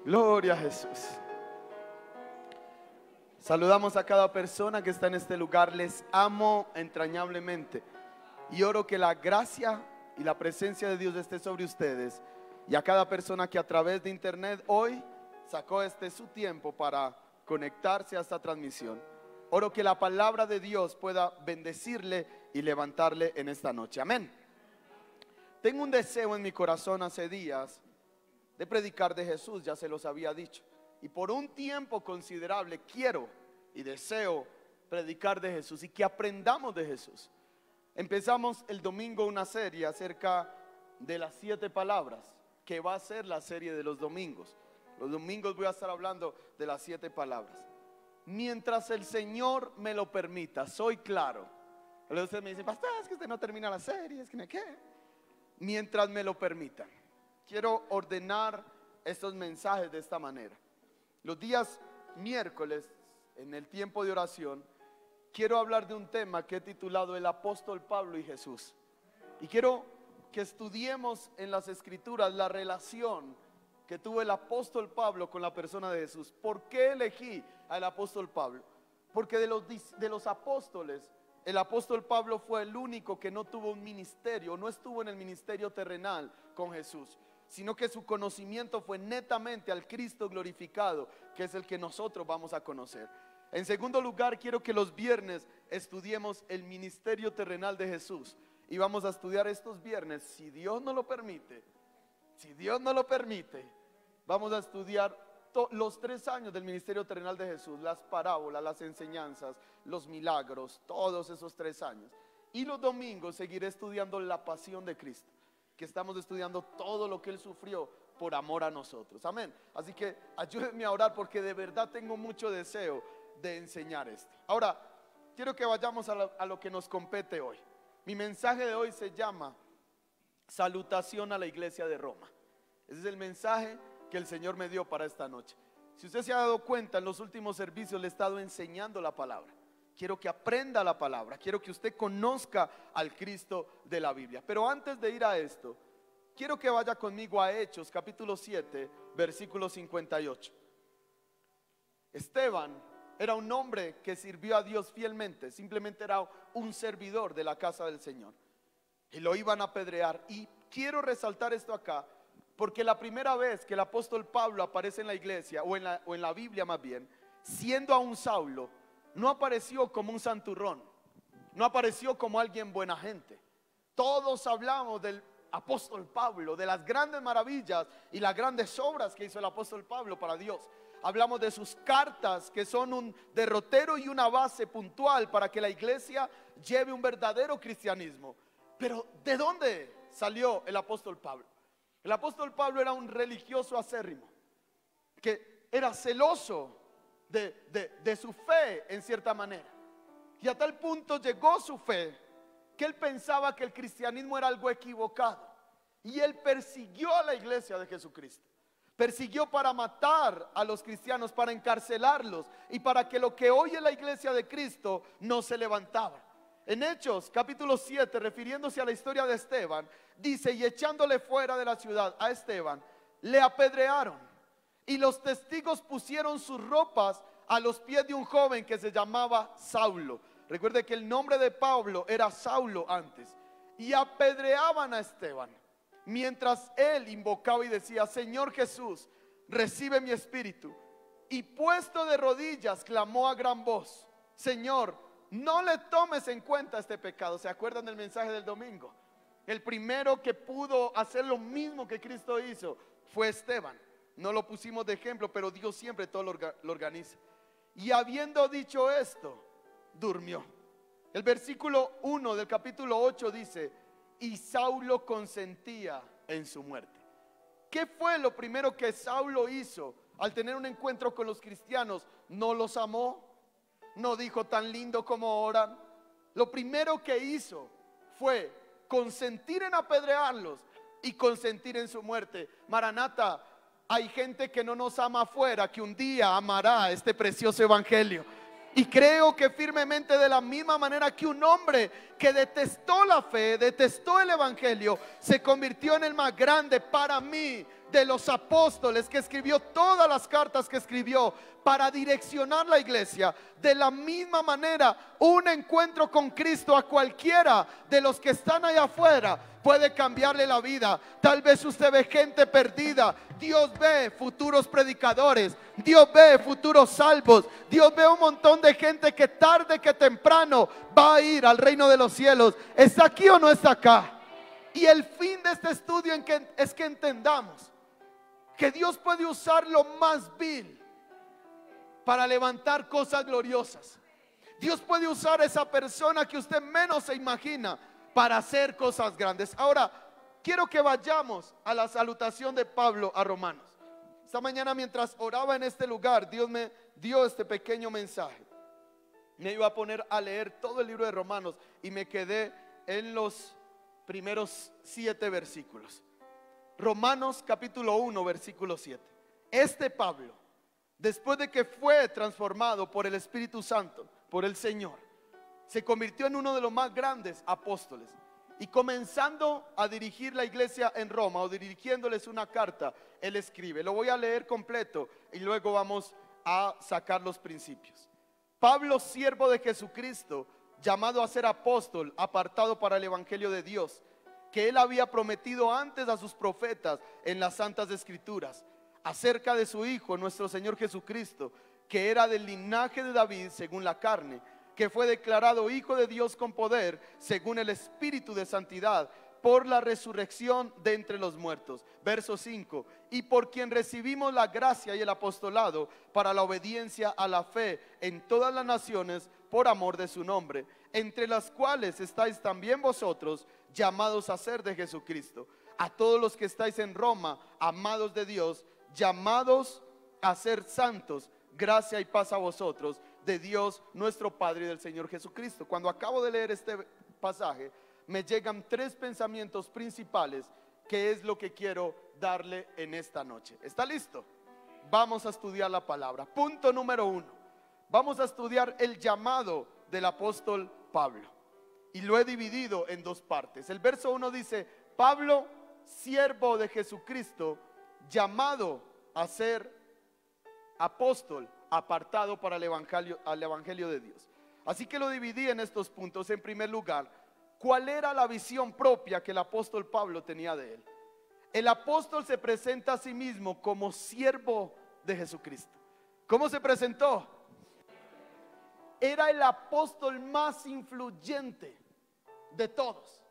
Gloria a Jesús. Saludamos a cada persona que está en este lugar. Les amo entrañablemente y oro que la gracia y la presencia de Dios esté sobre ustedes y a cada persona que a través de internet hoy sacó su tiempo para conectarse a esta transmisión. Oro que la palabra de Dios pueda bendecirle y levantarle en esta noche. Amén. Tengo un deseo en mi corazón hace días de predicar de Jesús, ya se los había dicho. Y por un tiempo considerable quiero y deseo predicar de Jesús y que aprendamos de Jesús. Empezamos el domingo una serie acerca de las 7 palabras, que va a ser la serie de los domingos. Los domingos voy a estar hablando de las 7 palabras. Mientras el Señor me lo permita, soy claro. Luego ustedes me dicen, pastor, es que usted no termina la serie, es que ¿qué? Mientras me lo permitan. Quiero ordenar estos mensajes de esta manera. Los días miércoles, en el tiempo de oración, quiero hablar de un tema que he titulado El apóstol Pablo y Jesús. Y quiero que estudiemos en las escrituras la relación que tuvo el apóstol Pablo con la persona de Jesús. ¿Por qué elegí al apóstol Pablo? Porque de los apóstoles, el apóstol Pablo fue el único que no tuvo un ministerio, no estuvo en el ministerio terrenal con Jesús, sino que su conocimiento fue netamente al Cristo glorificado, que es el que nosotros vamos a conocer. En segundo lugar, quiero que los viernes estudiemos el ministerio terrenal de Jesús. Y vamos a estudiar estos viernes, si Dios nos lo permite, vamos a estudiar los 3 años del ministerio terrenal de Jesús, las parábolas, las enseñanzas, los milagros, todos esos 3 años. Y los domingos seguiré estudiando la pasión de Cristo, que estamos estudiando todo lo que Él sufrió por amor a nosotros. Amén. Así que ayúdenme a orar porque de verdad tengo mucho deseo de enseñar esto. Ahora, quiero que vayamos a lo que nos compete hoy. Mi mensaje de hoy se llama Salutación a la iglesia de Roma. Ese es el mensaje que el Señor me dio para esta noche. Si usted se ha dado cuenta, en los últimos servicios le he estado enseñando la palabra. Quiero que aprenda la palabra, quiero que usted conozca al Cristo de la Biblia. Pero antes de ir a esto, quiero que vaya conmigo a Hechos capítulo 7, versículo 58. Esteban era un hombre que sirvió a Dios fielmente, simplemente era un servidor de la casa del Señor. Y lo iban a apedrear. Y quiero resaltar esto acá, porque la primera vez que el apóstol Pablo aparece en la iglesia, o en la Biblia más bien, siendo aún Saulo, no apareció como un santurrón, no apareció como alguien buena gente. Todos hablamos del apóstol Pablo, de las grandes maravillas y las grandes obras que hizo el apóstol Pablo para Dios. Hablamos de sus cartas, que son un derrotero y una base puntual para que la iglesia lleve un verdadero cristianismo. Pero ¿de dónde salió el apóstol Pablo? El apóstol Pablo era un religioso acérrimo, que era celoso de su fe en cierta manera. Y a tal punto llegó su fe que él pensaba que el cristianismo era algo equivocado. Y él persiguió a la iglesia de Jesucristo. Persiguió para matar a los cristianos, para encarcelarlos y para que lo que hoy es la iglesia de Cristo no se levantaba. En Hechos capítulo 7, refiriéndose a la historia de Esteban, dice: y echándole fuera de la ciudad a Esteban, le apedrearon. Y los testigos pusieron sus ropas a los pies de un joven que se llamaba Saulo. Recuerde que el nombre de Pablo era Saulo antes. Y apedreaban a Esteban, mientras él invocaba y decía: Señor Jesús, recibe mi espíritu. Y puesto de rodillas clamó a gran voz: Señor, no le tomes en cuenta este pecado. ¿Se acuerdan del mensaje del domingo? El primero que pudo hacer lo mismo que Cristo hizo fue Esteban. No lo pusimos de ejemplo, pero Dios siempre todo lo organiza. Y habiendo dicho esto, durmió. El versículo 1 del capítulo 8 dice: y Saulo consentía en su muerte. ¿Qué fue lo primero que Saulo hizo al tener un encuentro con los cristianos? No los amó, no dijo tan lindo como oran. Lo primero que hizo fue consentir en apedrearlos y consentir en su muerte. Maranata, hay gente que no nos ama afuera, que un día amará este precioso evangelio. Y creo que firmemente, de la misma manera que un hombre que detestó la fe, detestó el evangelio, se convirtió en el más grande para mí de los apóstoles, que escribió todas las cartas que escribió para direccionar la iglesia. De la misma manera, un encuentro con Cristo a cualquiera de los que están allá afuera puede cambiarle la vida. Tal vez usted ve gente perdida, Dios ve futuros predicadores, Dios ve futuros salvos, Dios ve un montón de gente que tarde que temprano va a ir al reino de los cielos. ¿Está aquí o no está acá? Y el fin de este estudio es que entendamos que Dios puede usar lo más vil para levantar cosas gloriosas. Dios puede usar a esa persona que usted menos se imagina para hacer cosas grandes. Ahora, quiero que vayamos a la salutación de Pablo a Romanos. Esta mañana, mientras oraba en este lugar, Dios me dio este pequeño mensaje. Me iba a poner a leer todo el libro de Romanos y me quedé en los primeros 7 versículos. Romanos capítulo 1, versículo 7. Este Pablo, después de que fue transformado por el Espíritu Santo, por el Señor, se convirtió en uno de los más grandes apóstoles. Y comenzando a dirigir la iglesia en Roma, o dirigiéndoles una carta, él escribe. Lo voy a leer completo y luego vamos a sacar los principios. Pablo, siervo de Jesucristo, llamado a ser apóstol, apartado para el evangelio de Dios, que él había prometido antes a sus profetas en las santas escrituras, acerca de su Hijo, nuestro Señor Jesucristo, que era del linaje de David según la carne, que fue declarado Hijo de Dios con poder, según el Espíritu de santidad, por la resurrección de entre los muertos. Verso 5. Y por quien recibimos la gracia y el apostolado para la obediencia a la fe en todas las naciones, por amor de su nombre, entre las cuales estáis también vosotros, llamados a ser de Jesucristo. A todos los que estáis en Roma, amados de Dios, llamados a ser santos, gracia y paz a vosotros, de Dios nuestro Padre y del Señor Jesucristo. Cuando acabo de leer este pasaje, me llegan 3 pensamientos principales, que es lo que quiero darle en esta noche. ¿Está listo? Vamos a estudiar la palabra. Punto número 1. Vamos a estudiar el llamado del apóstol Pablo. Y lo he dividido en 2 partes. El verso 1 dice: Pablo, siervo de Jesucristo, llamado a ser apóstol, apartado para el evangelio de Dios. Así que lo dividí en estos puntos. En primer lugar, ¿cuál era la visión propia que el apóstol Pablo tenía de él? El apóstol se presenta a sí mismo como siervo de Jesucristo. ¿Cómo se presentó? Era el apóstol más influyente de todos.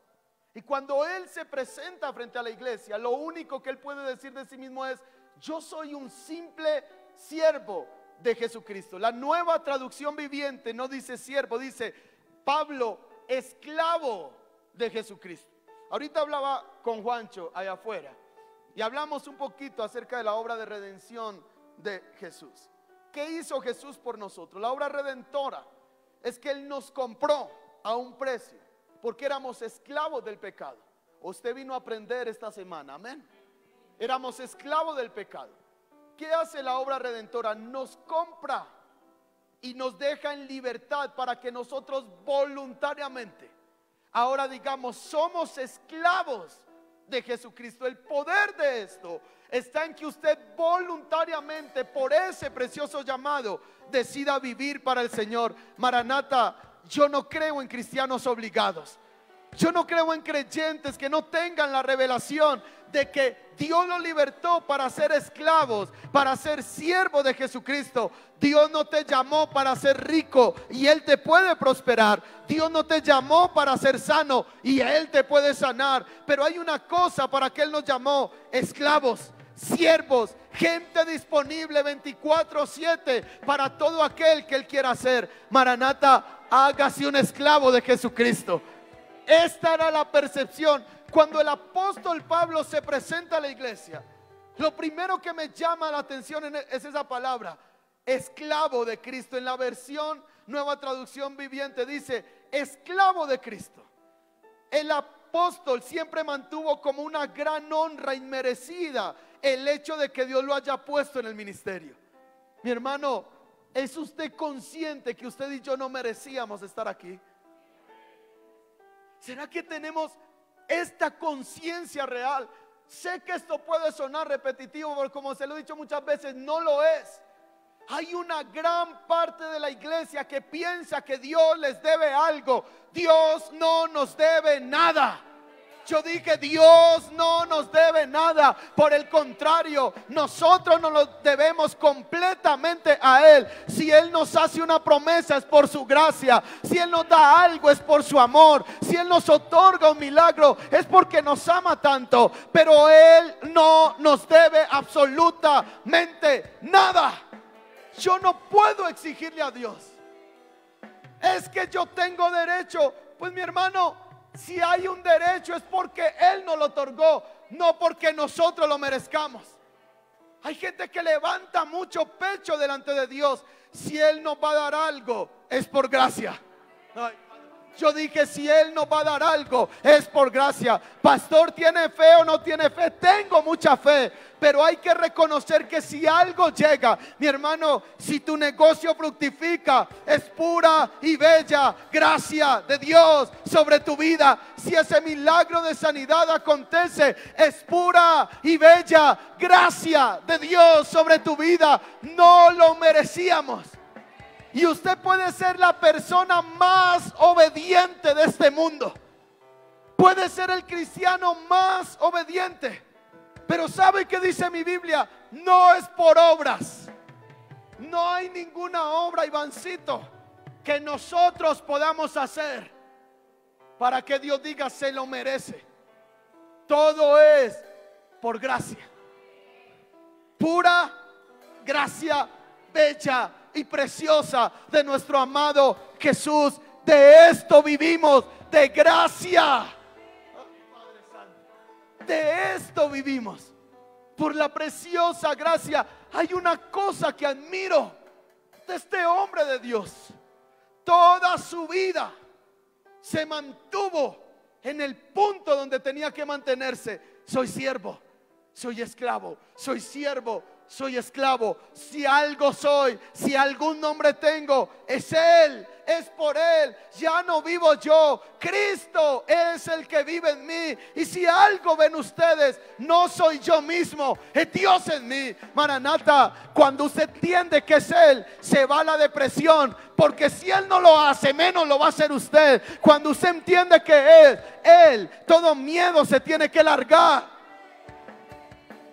Y cuando él se presenta frente a la iglesia, lo único que él puede decir de sí mismo es: yo soy un simple siervo de Jesucristo. La Nueva Traducción Viviente no dice siervo, dice Pablo, esclavo de Jesucristo. Ahorita hablaba con Juancho allá afuera y hablamos un poquito acerca de la obra de redención de Jesús. ¿Qué hizo Jesús por nosotros? La obra redentora es que Él nos compró a un precio, porque éramos esclavos del pecado. Usted vino a aprender esta semana, amén. Éramos esclavos del pecado. ¿Qué hace la obra redentora? Nos compra y nos deja en libertad para que nosotros voluntariamente ahora digamos: somos esclavos de Jesucristo. El poder de esto está en que usted voluntariamente, por ese precioso llamado, decida vivir para el Señor. Maranata, yo no creo en cristianos obligados. Yo no creo en creyentes que no tengan la revelación de que Dios los libertó para ser esclavos, para ser siervos de Jesucristo. Dios no te llamó para ser rico y Él te puede prosperar. Dios no te llamó para ser sano y Él te puede sanar. Pero hay una cosa para que Él nos llamó: esclavos, siervos, gente disponible 24/7 para todo aquel que Él quiera hacer. Maranata, hágase un esclavo de Jesucristo. Esta era la percepción. Cuando el apóstol Pablo se presenta a la iglesia, lo primero que me llama la atención es esa palabra: esclavo de Cristo. En la versión Nueva Traducción Viviente dice esclavo de Cristo. El apóstol siempre mantuvo como una gran honra inmerecida el hecho de que Dios lo haya puesto en el ministerio. Mi hermano, ¿Es usted consciente que usted y yo no merecíamos estar aquí? ¿Será que tenemos esta conciencia real? Sé que esto puede sonar repetitivo, pero como se lo he dicho muchas veces, no lo es. Hay una gran parte de la iglesia que piensa que Dios les debe algo. Dios no nos debe nada. Yo dije, Dios no nos debe nada. Por el contrario, nosotros nos lo debemos completamente a Él. Si Él nos hace una promesa es por su gracia. Si Él nos da algo es por su amor. Si Él nos otorga un milagro es porque nos ama tanto. Pero Él no nos debe absolutamente nada. Yo no puedo exigirle a Dios. Es que yo tengo derecho. Pues mi hermano, si hay un derecho es porque Él nos lo otorgó, no porque nosotros lo merezcamos. Hay gente que levanta mucho pecho delante de Dios. Si Él nos va a dar algo, es por gracia. Yo dije, si Él nos va a dar algo, es por gracia. Pastor, ¿tiene fe o no tiene fe? Tengo mucha fe, pero hay que reconocer que si algo llega, mi hermano, si tu negocio fructifica, es pura y bella gracia de Dios sobre tu vida. Si ese milagro de sanidad acontece, es pura y bella gracia de Dios sobre tu vida. No lo merecíamos. Y usted puede ser la persona más obediente de este mundo. Puede ser el cristiano más obediente. Pero ¿sabe qué dice mi Biblia? No es por obras. No hay ninguna obra, Ivancito, que nosotros podamos hacer para que Dios diga se lo merece. Todo es por gracia. Pura gracia, bella y preciosa de nuestro amado Jesús. De esto vivimos, de gracia. Padre Santo, de esto vivimos, por la preciosa gracia. Hay una cosa que admiro de este hombre de Dios. Toda su vida se mantuvo en el punto donde tenía que mantenerse. Soy siervo, soy esclavo, soy siervo, soy esclavo. Si algo soy, si algún nombre tengo, es Él, es por Él. Ya no vivo yo, Cristo es el que vive en mí. Y si algo ven ustedes, no soy yo mismo, es Dios en mí. Maranata, cuando usted entiende que es Él, se va a la depresión, porque si Él no lo hace, menos lo va a hacer usted. Cuando usted entiende que es Él, todo miedo se tiene que largar.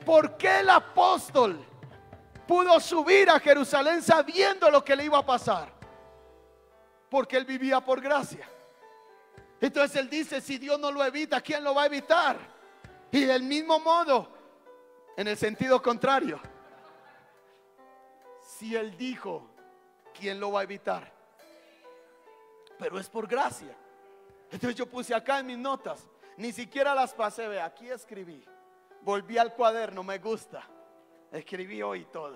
¿Por qué el apóstol pudo subir a Jerusalén sabiendo lo que le iba a pasar? Porque él vivía por gracia. Entonces él dice, si Dios no lo evita, ¿quién lo va a evitar? Y del mismo modo, en el sentido contrario, si él dijo, ¿quién lo va a evitar? Pero es por gracia. Entonces yo puse acá en mis notas, ni siquiera las pasé, ve, aquí escribí. Volví al cuaderno, me gusta. Escribí hoy todo.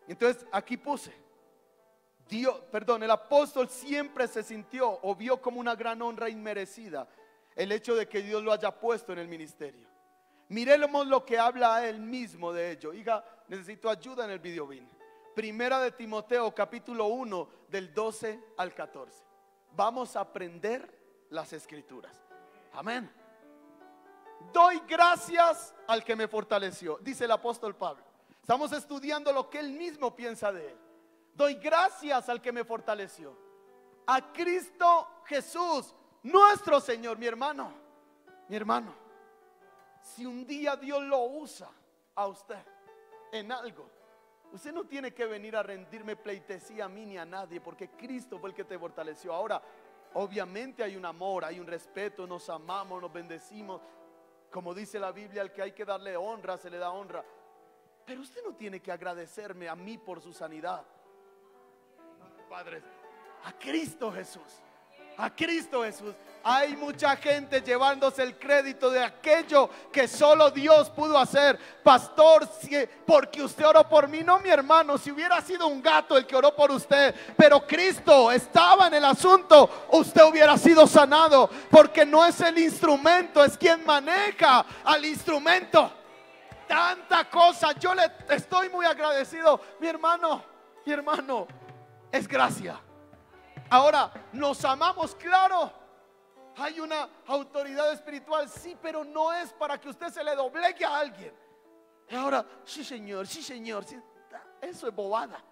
Entonces aquí puse, el apóstol siempre se sintió o vio como una gran honra inmerecida el hecho de que Dios lo haya puesto en el ministerio. Miremos lo que habla él mismo de ello. Hija, necesito ayuda en el video bin. Primera de Timoteo, capítulo 1, del 12 al 14. Vamos a aprender las escrituras. Amén. Doy gracias al que me fortaleció, dice el apóstol Pablo. Estamos estudiando lo que él mismo piensa de él. Doy gracias al que me fortaleció, a Cristo Jesús, nuestro Señor. Mi hermano, si un día Dios lo usa a usted en algo, usted no tiene que venir a rendirme pleitesía a mí ni a nadie, porque Cristo fue el que te fortaleció. Ahora, obviamente hay un amor, hay un respeto, nos amamos, nos bendecimos. Como dice la Biblia, al que hay que darle honra, se le da honra. Pero usted no tiene que agradecerme a mí por su sanidad. Padre, a Cristo Jesús. A Cristo Jesús. Hay mucha gente llevándose el crédito de aquello que solo Dios pudo hacer. Pastor, porque usted oró por mí. No, mi hermano, si hubiera sido un gato el que oró por usted, pero Cristo estaba en el asunto, usted hubiera sido sanado. Porque no es el instrumento, es quien maneja al instrumento. Tanta cosa, yo le estoy muy agradecido. Mi hermano, Mi hermano, es gracia. Ahora, nos amamos, claro. Hay una autoridad espiritual, sí, pero no es para que usted se le doblegue a alguien. Ahora, sí señor, sí señor, sí, eso es bobada.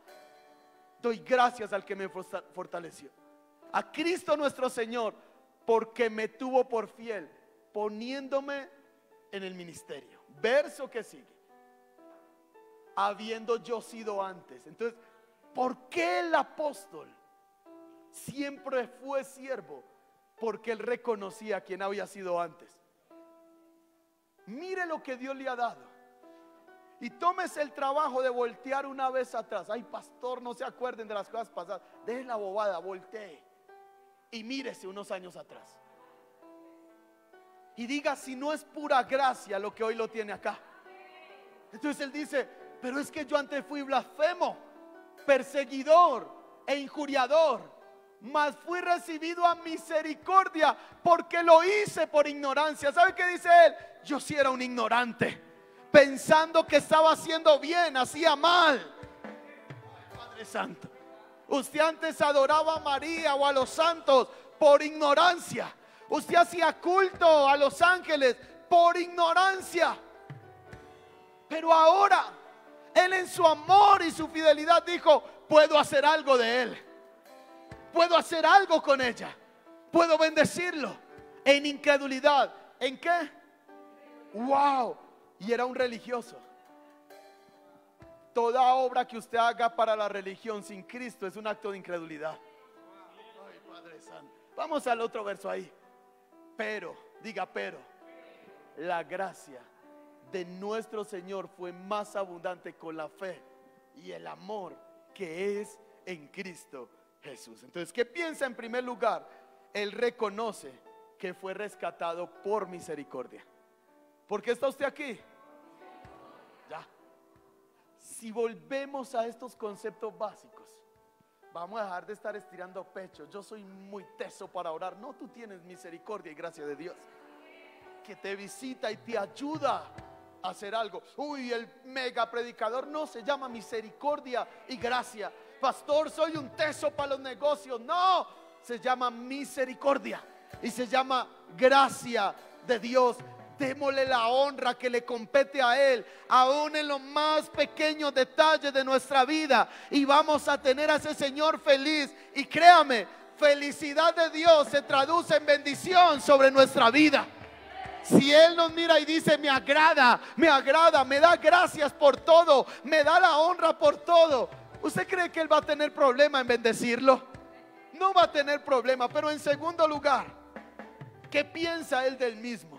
Doy gracias al que me fortaleció, a Cristo nuestro Señor, porque me tuvo por fiel, poniéndome en el ministerio. Verso que sigue: habiendo yo sido antes. Entonces, ¿por qué el apóstol siempre fue siervo? Porque él reconocía a quien había sido antes. Mire lo que Dios le ha dado. Y tómese el trabajo de voltear una vez atrás. Ay, pastor, no se acuerden de las cosas pasadas. Deje la bobada, voltee y mírese unos años atrás. Y diga si no es pura gracia lo que hoy lo tiene acá. Entonces él dice: pero es que yo antes fui blasfemo, perseguidor e injuriador, mas fui recibido a misericordia porque lo hice por ignorancia. ¿Sabe qué dice él? Yo sí era un ignorante, pensando que estaba haciendo bien, hacía mal. Padre Santo, usted antes adoraba a María o a los santos por ignorancia. Usted hacía culto a los ángeles por ignorancia. Pero ahora él, en su amor y su fidelidad, dijo: puedo hacer algo de él, puedo hacer algo con ella, puedo bendecirlo. En incredulidad, ¿en qué? Wow. Y era un religioso. Toda obra que usted haga para la religión sin Cristo es un acto de incredulidad. Ay, Padre Santo. Vamos al otro verso ahí. Pero, diga pero, la gracia de nuestro Señor fue más abundante con la fe y el amor que es en Cristo Jesús. Entonces, ¿qué piensa? En primer lugar, él reconoce que fue rescatado por misericordia. ¿Por qué está usted aquí? Ya. Si volvemos a estos conceptos básicos, vamos a dejar de estar estirando pecho. Yo soy muy teso para orar. No, tú tienes misericordia y gracia de Dios que te visita y te ayuda a hacer algo. Uy, el mega predicador no se llama misericordia y gracia. Pastor, soy un teso para los negocios. No, se llama misericordia y se llama gracia de Dios. Démosle la honra que le compete a Él, aún en los más pequeños detalles de nuestra vida, y vamos a tener a ese Señor feliz. Y créame, felicidad de Dios se traduce en bendición sobre nuestra vida. Si Él nos mira y dice: me agrada, me da gracias por todo, me da la honra por todo, ¿usted cree que Él va a tener problema en bendecirlo? No va a tener problema. Pero en segundo lugar, ¿qué piensa Él del mismo?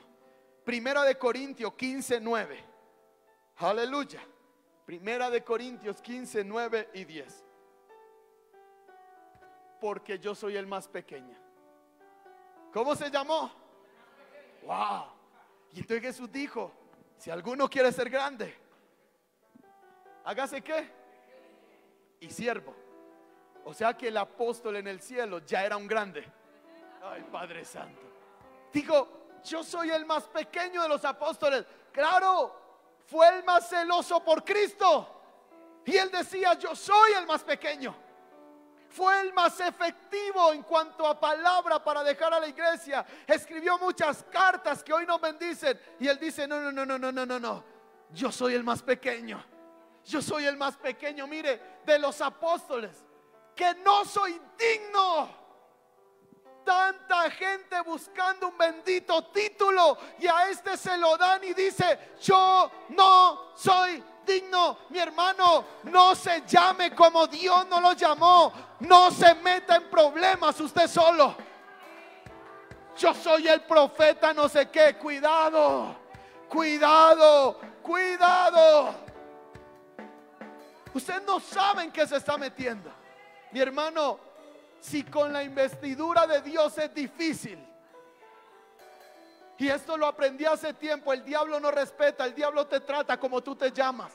Primera de Corintios 15:9. Aleluya. Primera de Corintios 15:9 y 10. Porque yo soy el más pequeño. ¿Cómo se llamó? Wow. Y entonces Jesús dijo: si alguno quiere ser grande, hágase ¿qué? Y siervo. O sea que el apóstol en el cielo ya era un grande. Ay, Padre Santo. Dijo: yo soy el más pequeño de los apóstoles. Claro, fue el más celoso por Cristo. Y él decía: yo soy el más pequeño. Fue el más efectivo en cuanto a palabra para dejar a la iglesia. Escribió muchas cartas que hoy nos bendicen. Y él dice: no. Yo soy el más pequeño. Yo soy el más pequeño, mire, de los apóstoles, que no soy digno. Tanta gente buscando un bendito título, y a este se lo dan y dice: yo no soy digno. Mi hermano, no se llame como Dios no lo llamó. No se meta en problemas usted solo. Yo soy el profeta no sé qué. Cuidado, cuidado, cuidado. Usted no sabe en qué se está metiendo. Mi hermano, si con la investidura de Dios es difícil, y esto lo aprendí hace tiempo, el diablo no respeta, el diablo te trata como tú te llamas.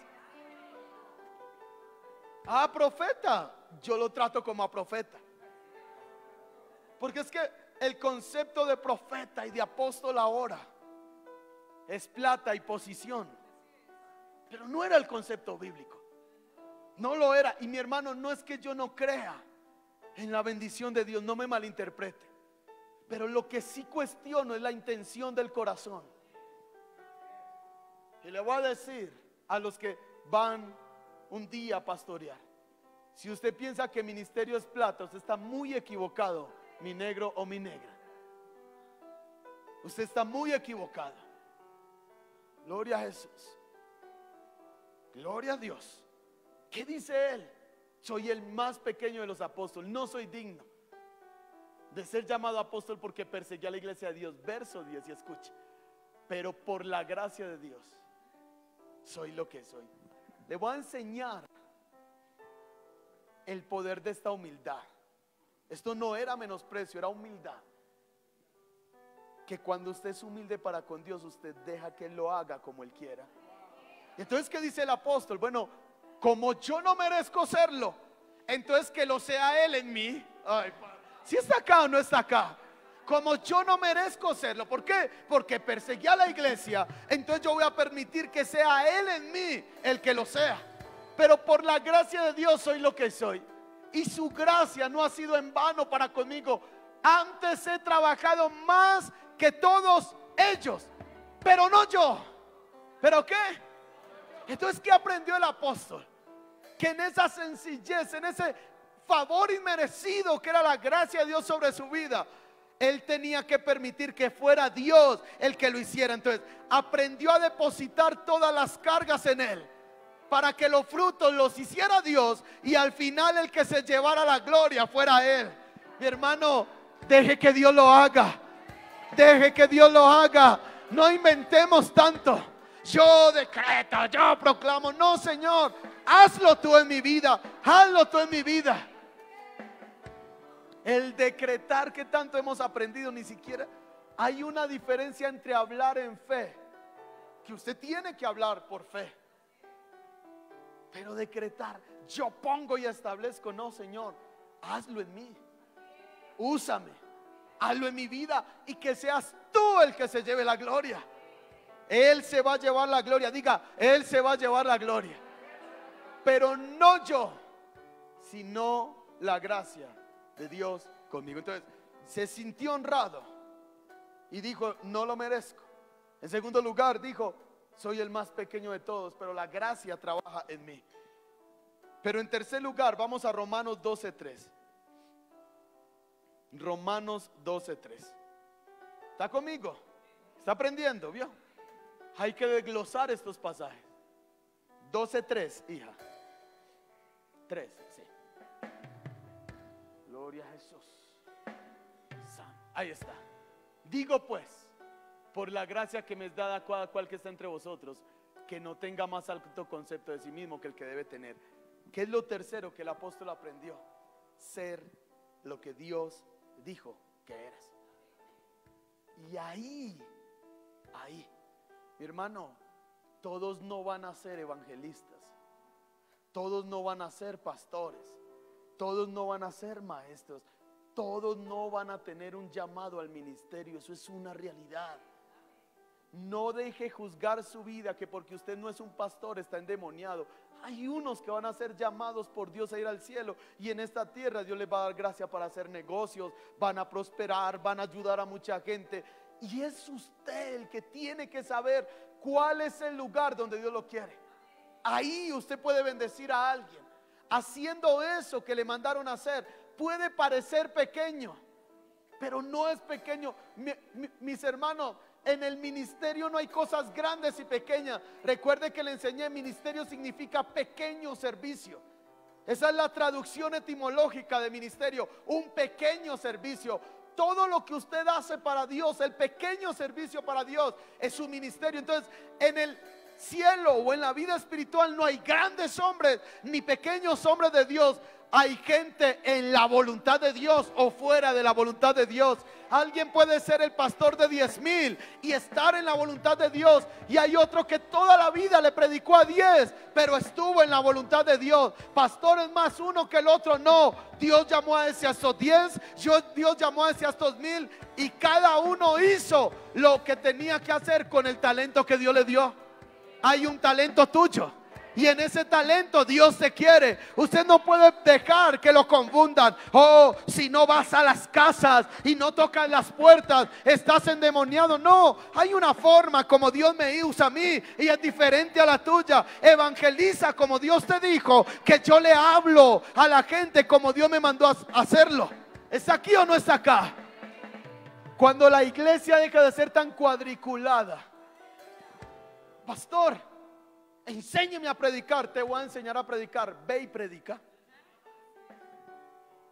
Ah, profeta, yo lo trato como a profeta. Porque es que el concepto de profeta y de apóstol ahora es plata y posición, pero no era el concepto bíblico. No lo era. Y mi hermano, no es que yo no crea en la bendición de Dios, no me malinterprete, pero lo que sí cuestiono es la intención del corazón. Y le voy a decir a los que van un día a pastorear: si usted piensa que ministerio es plata, usted está muy equivocado, mi negro o mi negra. Usted está muy equivocado. Gloria a Jesús. Gloria a Dios. ¿Qué dice él? Soy el más pequeño de los apóstoles, no soy digno de ser llamado apóstol porque perseguí a la iglesia de Dios. Verso 10, y escuche: pero por la gracia de Dios soy lo que soy. Le voy a enseñar el poder de esta humildad. Esto no era menosprecio, era humildad. Que cuando usted es humilde para con Dios, usted deja que Él lo haga como Él quiera. Y entonces, ¿qué dice el apóstol? Bueno, como yo no merezco serlo, entonces que lo sea Él en mí. Ay, si está acá o no está acá. Como yo no merezco serlo, ¿por qué? Porque perseguí a la iglesia, entonces yo voy a permitir que sea Él en mí el que lo sea. Pero por la gracia de Dios soy lo que soy. Y su gracia no ha sido en vano para conmigo. Antes he trabajado más que todos ellos, pero no yo. ¿Pero qué? Entonces, ¿qué aprendió el apóstol? Que en esa sencillez, en ese favor inmerecido que era la gracia de Dios sobre su vida, él tenía que permitir que fuera Dios el que lo hiciera. Entonces aprendió a depositar todas las cargas en él, para que los frutos los hiciera Dios, y al final el que se llevara la gloria fuera Él. Mi hermano, deje que Dios lo haga. Deje que Dios lo haga. No inventemos tanto. Yo decreto, yo proclamo. No, Señor, hazlo tú en mi vida. Hazlo tú en mi vida. El decretar que tanto hemos aprendido, ni siquiera hay una diferencia entre hablar en fe, que usted tiene que hablar por fe, pero decretar, yo pongo y establezco. No, Señor, hazlo en mí, úsame, hazlo en mi vida, y que seas tú el que se lleve la gloria. Él se va a llevar la gloria. Diga, Él se va a llevar la gloria, pero no yo, sino la gracia de Dios conmigo. Entonces se sintió honrado y dijo, no lo merezco. En segundo lugar dijo, soy el más pequeño de todos, pero la gracia trabaja en mí. Pero en tercer lugar, vamos a Romanos 12:3. Romanos 12:3. ¿Está conmigo? ¿Está aprendiendo? ¿Vio? Hay que desglosar estos pasajes. 12:3, hija. 3, sí. Gloria a Jesús. Ahí está. Digo pues, por la gracia que me es dada a cada cual que está entre vosotros, que no tenga más alto concepto de sí mismo que el que debe tener. ¿Qué es lo tercero que el apóstol aprendió? Ser lo que Dios dijo que eras. Y ahí, mi hermano, todos no van a ser evangelistas, todos no van a ser pastores, todos no van a ser maestros, todos no van a tener un llamado al ministerio. Eso es una realidad. No deje juzgar su vida que porque usted no es un pastor está endemoniado. Hay unos que van a ser llamados por Dios a ir al cielo, y en esta tierra Dios les va a dar gracia para hacer negocios, van a prosperar, van a ayudar a mucha gente. Y es usted el que tiene que saber cuál es el lugar donde Dios lo quiere. Ahí usted puede bendecir a alguien. Haciendo eso que le mandaron a hacer, puede parecer pequeño, pero no es pequeño. Mis hermanos, en el ministerio no hay cosas grandes y pequeñas. Recuerde que le enseñé, ministerio significa pequeño servicio. Esa es la traducción etimológica de ministerio, un pequeño servicio. Todo lo que usted hace para Dios, el pequeño servicio para Dios, es su ministerio. Entonces, en el cielo o en la vida espiritual no hay grandes hombres ni pequeños hombres de Dios. Hay gente en la voluntad de Dios o fuera de la voluntad de Dios. Alguien puede ser el pastor de 10,000 y estar en la voluntad de Dios, y hay otro que toda la vida le predicó a 10, pero estuvo en la voluntad de Dios. Pastor es más uno que el otro. No, Dios llamó a ese a estos 10, Dios llamó a ese a estos 1000, y cada uno hizo lo que tenía que hacer con el talento que Dios le dio. Hay un talento tuyo, Y en ese talento Dios te quiere. Usted no puede dejar que lo confundan. Oh, si no vas a las casas y no tocas las puertas, estás endemoniado. No, hay una forma como Dios me usa a mí y es diferente a la tuya. Evangeliza como Dios te dijo que yo le hablo a la gente como Dios me mandó a hacerlo. ¿Está aquí o no está acá? Cuando la iglesia deja de ser tan cuadriculada, pastor, enséñeme a predicar. Te voy a enseñar a predicar. Ve y predica.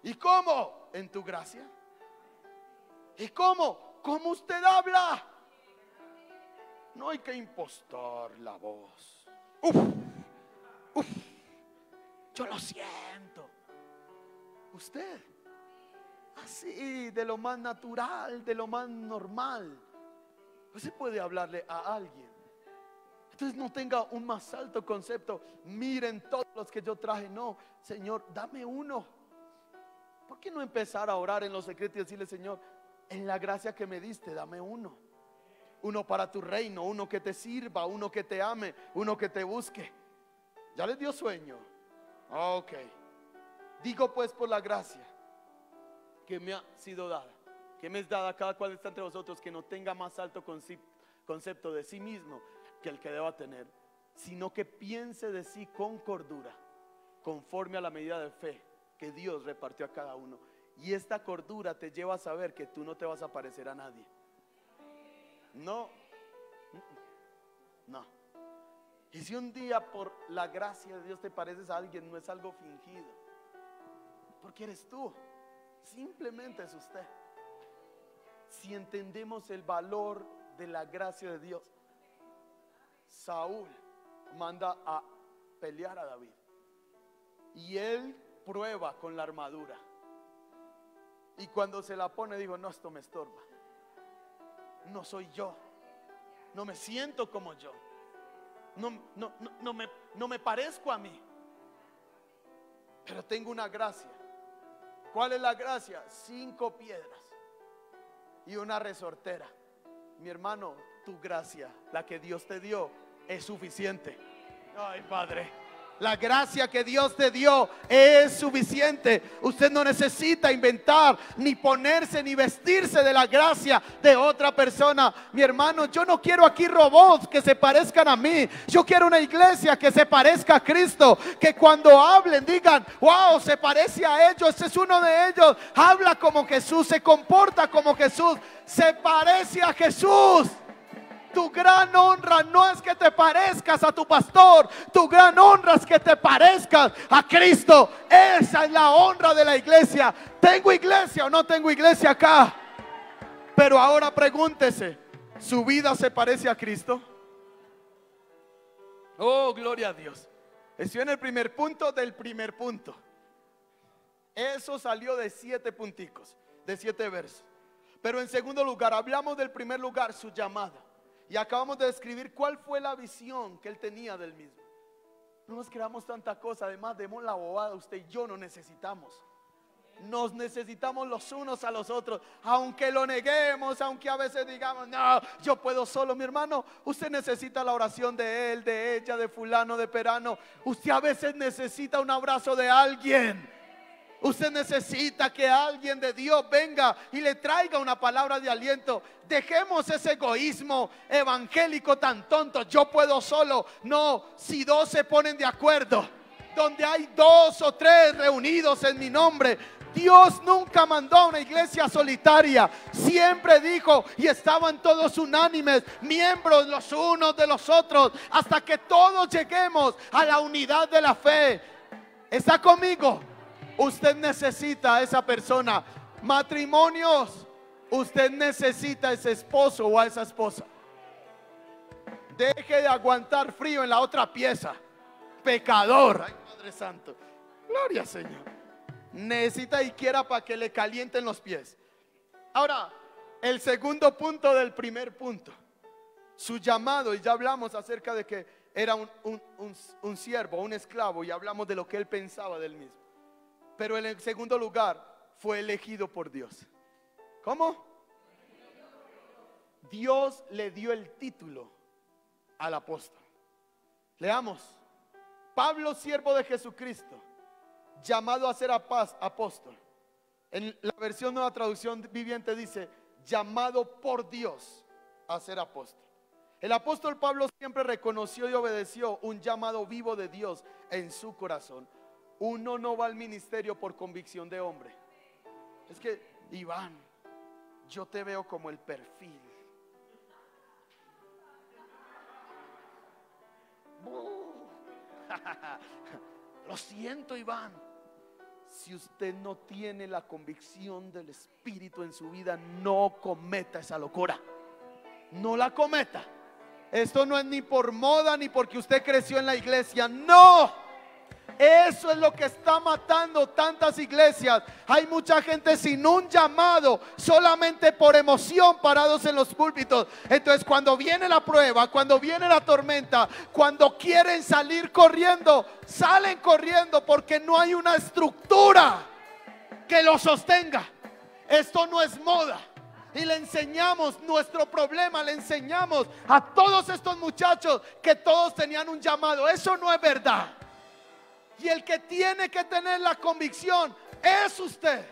¿Y cómo? En tu gracia. ¿Y cómo? ¿Cómo usted habla? No hay que impostar la voz. Uf, yo lo siento. Usted, así, de lo más natural, de lo más normal, usted puede hablarle a alguien. Entonces no tenga un más alto concepto. Miren todos los que yo traje. No, Señor, dame uno. ¿Por qué no empezar a orar en los secretos y decirle: Señor, en la gracia que me diste, dame uno? Uno para tu reino, uno que te sirva, uno que te ame, uno que te busque. ¿Ya les dio sueño? Ok. Digo pues por la gracia que me ha sido dada, que me es dada a cada cual está entre vosotros, que no tenga más alto concepto de sí mismo que el que deba tener, sino que piense de sí con cordura, conforme a la medida de fe que Dios repartió a cada uno. Y esta cordura te lleva a saber que tú no te vas a parecer a nadie. No. Y si un día por la gracia de Dios te pareces a alguien, no es algo fingido, porque eres tú, simplemente es usted. Si entendemos el valor de la gracia de Dios, Saúl manda a pelear a David y él prueba con la armadura, y cuando se la pone dijo: no, esto me estorba, no soy yo, no me siento como yo, no me parezco a mí, pero tengo una gracia. ¿Cuál es la gracia? 5 piedras y una resortera. Mi hermano, tu gracia, la que Dios te dio, es suficiente. Ay, Padre, la gracia que Dios te dio es suficiente. Usted no necesita inventar, ni ponerse, ni vestirse de la gracia de otra persona. Mi hermano, yo no quiero aquí robots que se parezcan a mí. Yo quiero una iglesia que se parezca a Cristo, que cuando hablen digan: wow, se parece a ellos, este es uno de ellos. Habla como Jesús, se comporta como Jesús, se parece a Jesús. Tu gran honra no es que te parezcas a tu pastor, tu gran honra es que te parezcas a Cristo. Esa es la honra de la iglesia. ¿Tengo iglesia o no tengo iglesia acá? Pero ahora pregúntese: ¿su vida se parece a Cristo? Oh, gloria a Dios. Estoy en el primer punto del primer punto. Eso salió de 7 punticos, de 7 versos. Pero en segundo lugar, hablamos del primer lugar, su llamada. Y acabamos de describir cuál fue la visión que él tenía del mismo. No nos creamos tanta cosa. Además, demos la bobada. Usted y yo nos necesitamos. Nos necesitamos los unos a los otros. Aunque lo neguemos, aunque a veces digamos: no, yo puedo solo. Mi hermano, usted necesita la oración de él, de ella, de fulano, de perano. Usted a veces necesita un abrazo de alguien. Usted necesita que alguien de Dios venga y le traiga una palabra de aliento. Dejemos ese egoísmo evangélico tan tonto. Yo puedo solo. No, si 2 se ponen de acuerdo, donde hay 2 o 3 reunidos en mi nombre. Dios nunca mandó a una iglesia solitaria. Siempre dijo, y estaban todos unánimes, miembros los unos de los otros, hasta que todos lleguemos a la unidad de la fe. ¿Está conmigo? Usted necesita a esa persona. Matrimonios, usted necesita a ese esposo o a esa esposa. Deje de aguantar frío en la otra pieza. Pecador. Ay, Padre Santo. Gloria al Señor. Necesita y quiera para que le calienten los pies. Ahora, el segundo punto del primer punto, su llamado. Y ya hablamos acerca de que era un siervo, un esclavo, y hablamos de lo que él pensaba del mismo. Pero en el segundo lugar, fue elegido por Dios. ¿Cómo? Dios le dio el título al apóstol. Leamos. Pablo, siervo de Jesucristo, llamado a ser apóstol. En la versión Nueva Traducción Viviente dice, llamado por Dios a ser apóstol. El apóstol Pablo siempre reconoció y obedeció un llamado vivo de Dios en su corazón. Uno no va al ministerio por convicción de hombre. Es que, Iván, yo te veo como el perfil. Lo siento, Iván. Si usted no tiene la convicción del Espíritu en su vida, no cometa esa locura. No la cometa. Esto no es ni por moda ni porque usted creció en la iglesia. No. Eso es lo que está matando tantas iglesias. Hay mucha gente sin un llamado, solamente por emoción, parados en los púlpitos. Entonces cuando viene la prueba, cuando viene la tormenta, cuando quieren salir corriendo, salen corriendo porque no hay una estructura que lo sostenga. Esto no es moda. Y le enseñamos nuestro problema, le enseñamos a todos estos muchachos que todos tenían un llamado. Eso no es verdad. Y el que tiene que tener la convicción es usted.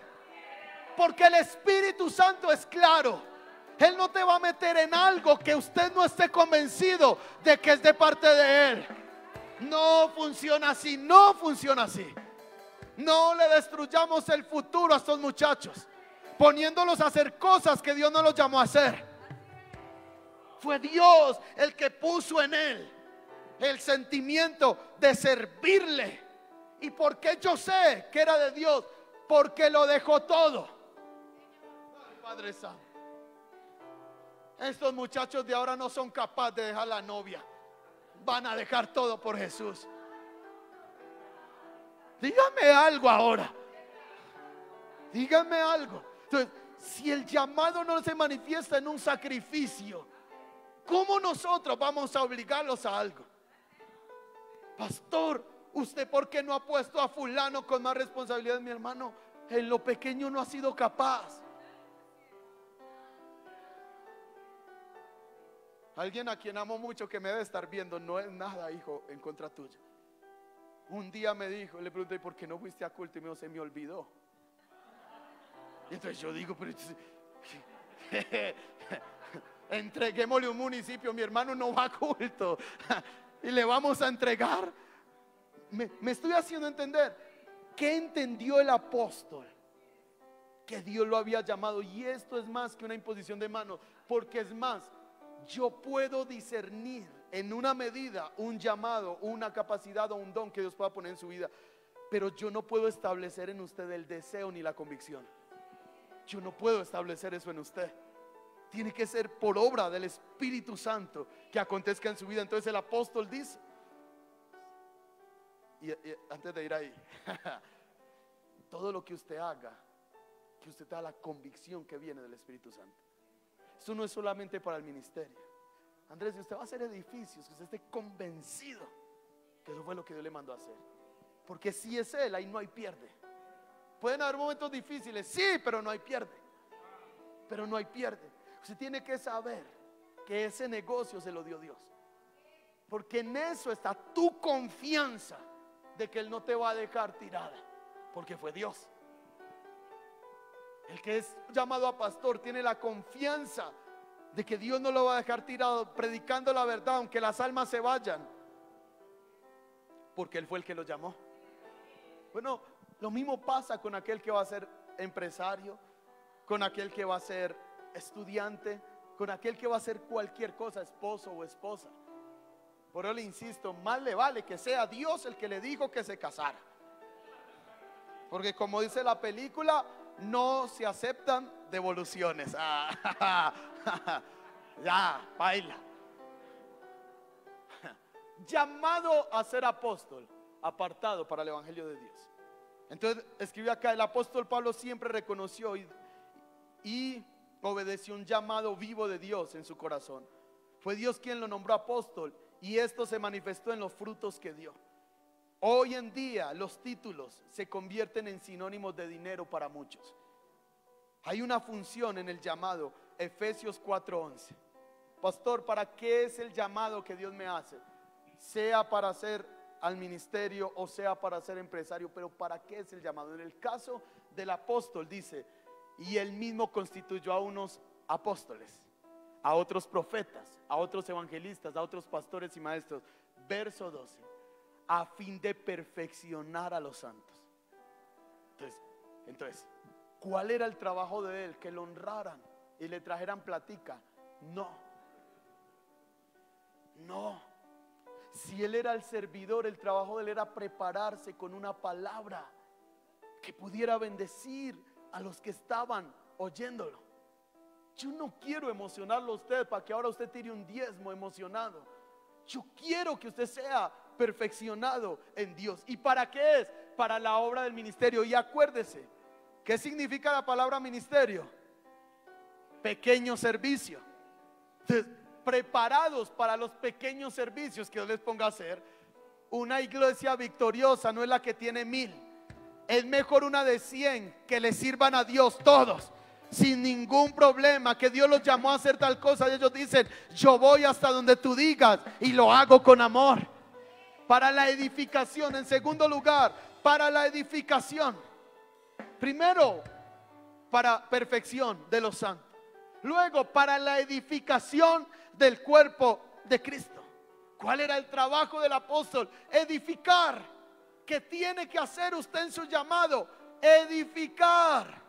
Porque el Espíritu Santo es claro. Él no te va a meter en algo que usted no esté convencido de que es de parte de Él. No funciona así, no funciona así. No le destruyamos el futuro a estos muchachos, poniéndolos a hacer cosas que Dios no los llamó a hacer. Fue Dios el que puso en él el sentimiento de servirle. ¿Y por qué yo sé que era de Dios? Porque lo dejó todo. Ay, Padre Santo. Estos muchachos de ahora no son capaces de dejar la novia. Van a dejar todo por Jesús. Dígame algo ahora. Dígame algo. Entonces, si el llamado no se manifiesta en un sacrificio, ¿cómo nosotros vamos a obligarlos a algo? Pastor, ¿usted por qué no ha puesto a fulano con más responsabilidad? Mi hermano, en lo pequeño no ha sido capaz. Alguien a quien amo mucho que me debe estar viendo, no es nada, hijo, en contra tuya. Un día me dijo, le pregunté, ¿por qué no fuiste a culto? Y me dijo, se me olvidó. Y entonces yo digo, pero entreguémosle un municipio, mi hermano no va a culto y le vamos a entregar. Me estoy haciendo entender. ¿Qué entendió el apóstol? Que Dios lo había llamado. Y esto es más que una imposición de manos, porque es más, yo puedo discernir en una medida un llamado, una capacidad o un don que Dios pueda poner en su vida, pero yo no puedo establecer en usted el deseo ni la convicción. Yo no puedo establecer eso en usted. Tiene que ser por obra del Espíritu Santo que acontezca en su vida. Entonces el apóstol dice, y antes de ir ahí, todo lo que usted haga, que usted tenga la convicción que viene del Espíritu Santo. Eso no es solamente para el ministerio. Andrés, si usted va a hacer edificios, que usted esté convencido que eso fue lo que Dios le mandó a hacer. Porque si es Él, ahí no hay pierde. Pueden haber momentos difíciles, sí, pero no hay pierde. Pero no hay pierde. Usted tiene que saber que ese negocio se lo dio Dios. Porque en eso está tu confianza de que Él no te va a dejar tirada, porque fue Dios. El que es llamado a pastor tiene la confianza de que Dios no lo va a dejar tirado, predicando la verdad aunque las almas se vayan, porque Él fue el que lo llamó. Bueno, lo mismo pasa con aquel que va a ser empresario, con aquel que va a ser estudiante, con aquel que va a ser cualquier cosa, esposo o esposa. Por eso le insisto, más le vale que sea Dios el que le dijo que se casara, porque como dice la película, no se aceptan devoluciones. Ya, baila. Llamado a ser apóstol, apartado para el evangelio de Dios. Entonces escribió acá, el apóstol Pablo siempre reconoció y obedeció un llamado vivo de Dios en su corazón. Fue Dios quien lo nombró apóstol, y esto se manifestó en los frutos que dio. Hoy en día los títulos se convierten en sinónimos de dinero para muchos. Hay una función en el llamado. Efesios 4:11. Pastor, ¿para qué es el llamado que Dios me hace? Sea para ser al ministerio o sea para ser empresario, pero ¿para qué es el llamado? En el caso del apóstol dice, y él mismo constituyó a unos apóstoles, a otros profetas, a otros evangelistas, a otros pastores y maestros. Verso 12, a fin de perfeccionar a los santos. Entonces, ¿cuál era el trabajo de él? Que lo honraran y le trajeran platica. No. Si él era el servidor, el trabajo de él era prepararse con una palabra que pudiera bendecir a los que estaban oyéndolo. Yo no quiero emocionarlo a usted para que ahora usted tire un diezmo emocionado. Yo quiero que usted sea perfeccionado en Dios. ¿Y para qué es? Para la obra del ministerio. Y acuérdese, ¿qué significa la palabra ministerio? Pequeño servicio. Entonces, preparados para los pequeños servicios que Dios les ponga a hacer. Una iglesia victoriosa no es la que tiene 1000. Es mejor una de 100 que le sirvan a Dios todos sin ningún problema, que Dios los llamó a hacer tal cosa y ellos dicen, yo voy hasta donde tú digas y lo hago con amor. Para la edificación, en segundo lugar, para la edificación. Primero, para perfección de los santos. Luego, para la edificación del cuerpo de Cristo. ¿Cuál era el trabajo del apóstol? Edificar. ¿Qué tiene que hacer usted en su llamado? Edificar.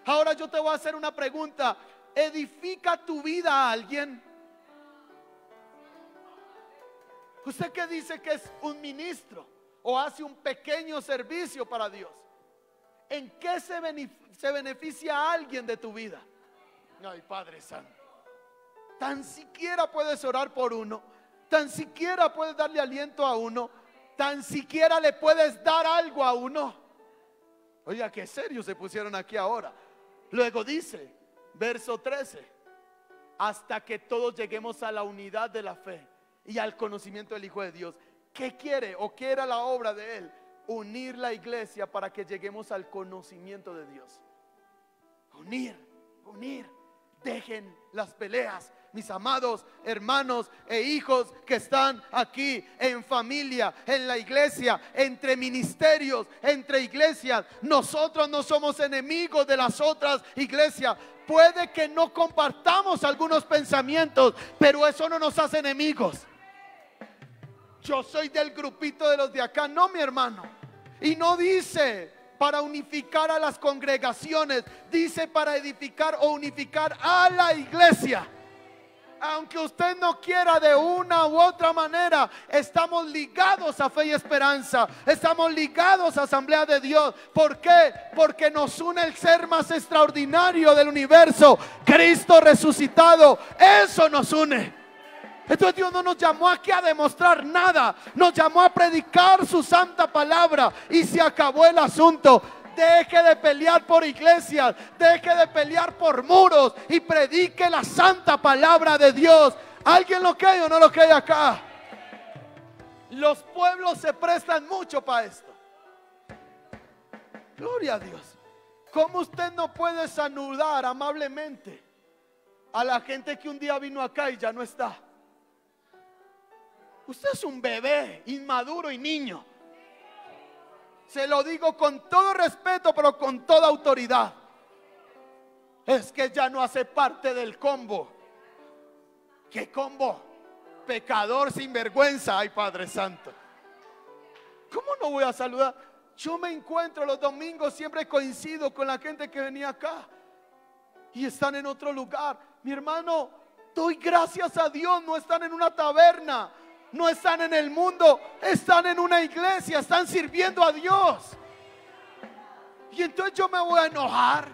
Ahora yo te voy a hacer una pregunta. ¿Edifica tu vida a alguien? ¿Usted que dice que es un ministro o hace un pequeño servicio para Dios? ¿En qué se beneficia a alguien de tu vida? Ay, Padre Santo. Tan siquiera puedes orar por uno, tan siquiera puedes darle aliento a uno, tan siquiera le puedes dar algo a uno. Oiga, qué serio se pusieron aquí ahora. Luego dice, verso 13, hasta que todos lleguemos a la unidad de la fe y al conocimiento del Hijo de Dios. ¿Qué quiere o qué era la obra de él? Unir la iglesia para que lleguemos al conocimiento de Dios. Unir. Dejen las peleas, mis amados hermanos e hijos que están aquí en familia, en la iglesia, entre ministerios, entre iglesias. Nosotros no somos enemigos de las otras iglesias. Puede que no compartamos algunos pensamientos, pero eso no nos hace enemigos. Yo soy del grupito de los de acá, no, mi hermano. Y no dice para unificar a las congregaciones, dice para edificar o unificar a la iglesia. Aunque usted no quiera, de una u otra manera, estamos ligados a Fe y Esperanza, estamos ligados a Asamblea de Dios. ¿Por qué? Porque nos une el ser más extraordinario del universo, Cristo resucitado. Eso nos une. Entonces Dios no nos llamó aquí a demostrar nada, nos llamó a predicar su santa palabra y se acabó el asunto. Deje de pelear por iglesias, deje de pelear por muros y predique la santa palabra de Dios. ¿Alguien lo cree o no lo cree acá? Los pueblos se prestan mucho para esto. Gloria a Dios. ¿Cómo usted no puede saludar amablemente a la gente que un día vino acá y ya no está? Usted es un bebé inmaduro y niño. Se lo digo con todo respeto, pero con toda autoridad. Es que ya no hace parte del combo. ¿Qué combo? Pecador sin vergüenza. Ay, Padre Santo. ¿Cómo no voy a saludar? Yo me encuentro los domingos, siempre coincido con la gente que venía acá y están en otro lugar. Mi hermano, doy gracias a Dios, no están en una taberna, no están en el mundo, están en una iglesia, están sirviendo a Dios. Y entonces yo me voy a enojar.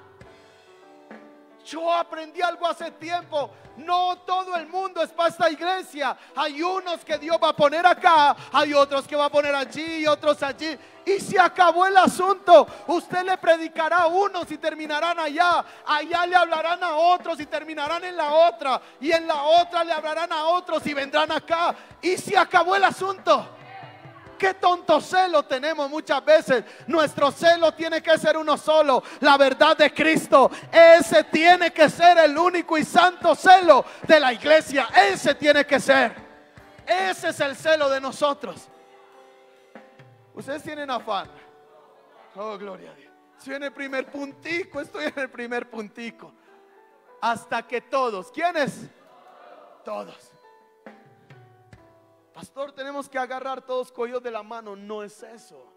Yo aprendí algo hace tiempo. No todo el mundo es para esta iglesia. Hay unos que Dios va a poner acá, hay otros que va a poner allí y otros allí. Y se acabó el asunto. Usted le predicará a unos y terminarán allá. Allá le hablarán a otros y terminarán en la otra. Y en la otra le hablarán a otros y vendrán acá. Y se acabó el asunto. Qué tonto celo tenemos muchas veces. Nuestro celo tiene que ser uno solo, la verdad de Cristo. Ese tiene que ser el único y santo celo de la iglesia. Ese tiene que ser. Ese es el celo de nosotros. Ustedes tienen afán. Oh, gloria a Dios. Estoy en el primer puntico, estoy en el primer puntico. Hasta que todos, ¿quiénes? Todos. Pastor, tenemos que agarrar todos cogidos de la mano. No es eso.